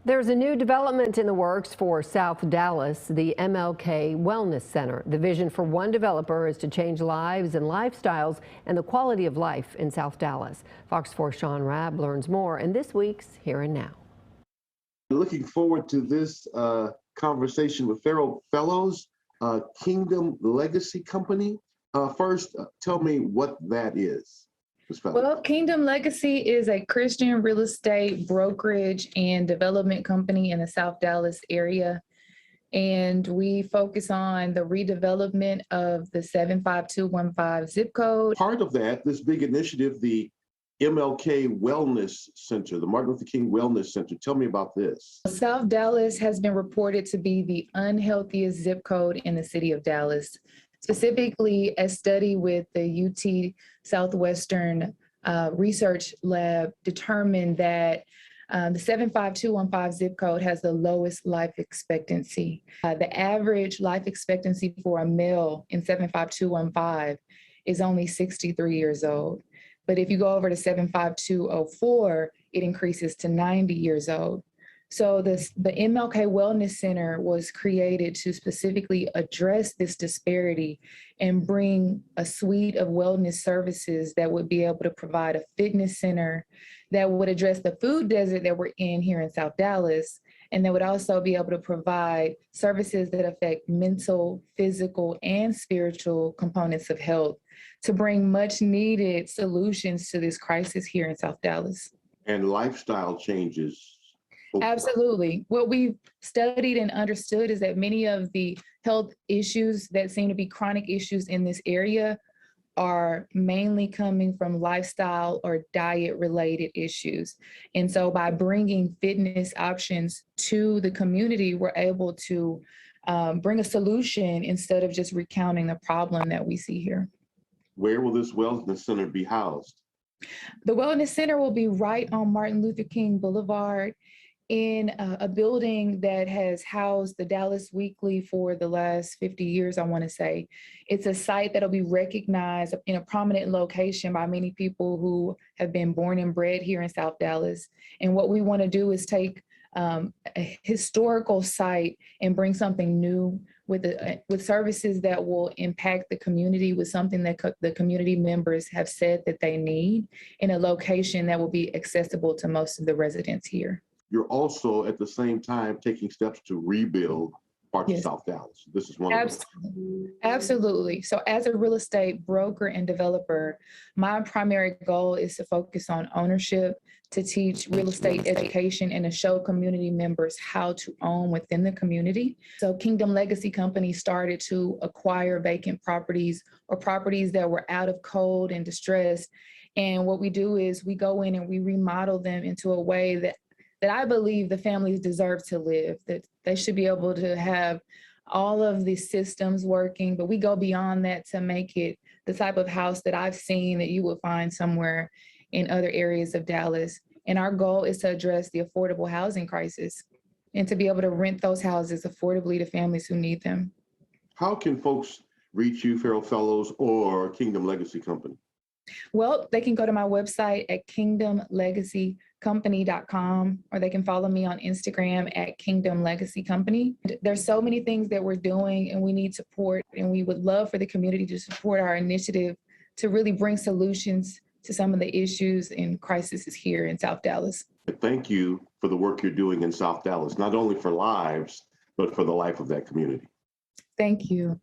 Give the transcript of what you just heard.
There's a new development in the works for South Dallas, the MLK Wellness Center. The vision for one developer is to change lives and lifestyles and the quality of life in South Dallas. Fox 4 Shaun Rabb learns more in this week's Here and Now. Looking forward to this conversation with Farrell Fellows, Kingdom Legacy Company. First, tell me what that is. Well, Kingdom Legacy is a Christian real estate brokerage and development company in the South Dallas area. And we focus on the redevelopment of the 75215 zip code. Part of that, this big initiative, the MLK Wellness Center, the Martin Luther King Wellness Center. Tell me about this. South Dallas has been reported to be the unhealthiest zip code in the city of Dallas. Specifically, a study with the UT Southwestern Research Lab determined that the 75215 zip code has the lowest life expectancy. The average life expectancy for a male in 75215 is only 63 years old. But if you go over to 75204, it increases to 90 years old. So the MLK Wellness Center was created to specifically address this disparity and bring a suite of wellness services that would be able to provide a fitness center that would address the food desert that we're in here in South Dallas, and that would also be able to provide services that affect mental, physical, and spiritual components of health to bring much needed solutions to this crisis here in South Dallas. And lifestyle changes. Absolutely. What we've studied and understood is that many of the health issues that seem to be chronic issues in this area are mainly coming from lifestyle or diet related issues. And so by bringing fitness options to the community, we're able to bring a solution instead of just recounting the problem that we see here. Where will this wellness center be housed? The Wellness Center will be right on Martin Luther King Boulevard, in a building that has housed the Dallas Weekly for the last 50 years, I want to say. It's a site that'll be recognized in a prominent location by many people who have been born and bred here in South Dallas. And what we want to do is take a historical site and bring something new with services that will impact the community, with something that the community members have said that they need, in a location that will be accessible to most of the residents here. You're also at the same time taking steps to rebuild parts of South Dallas. This is one of them. Absolutely. So as a real estate broker and developer, my primary goal is to focus on ownership, to teach real estate education, and to show community members how to own within the community. So Kingdom Legacy Company started to acquire vacant properties or properties that were out of code and distressed. And what we do is we go in and we remodel them into a way that I believe the families deserve to live, that they should be able to have all of the systems working, but we go beyond that to make it the type of house that I've seen that you would find somewhere in other areas of Dallas. And our goal is to address the affordable housing crisis and to be able to rent those houses affordably to families who need them. How can folks reach you, Farrell Fellows, or Kingdom Legacy Company? Well, they can go to my website at kingdomlegacycompany.com, or they can follow me on Instagram at Kingdom Legacy Company. There's so many things that we're doing and we need support, and we would love for the community to support our initiative to really bring solutions to some of the issues and crises here in South Dallas. Thank you for the work you're doing in South Dallas, not only for lives, but for the life of that community. Thank you.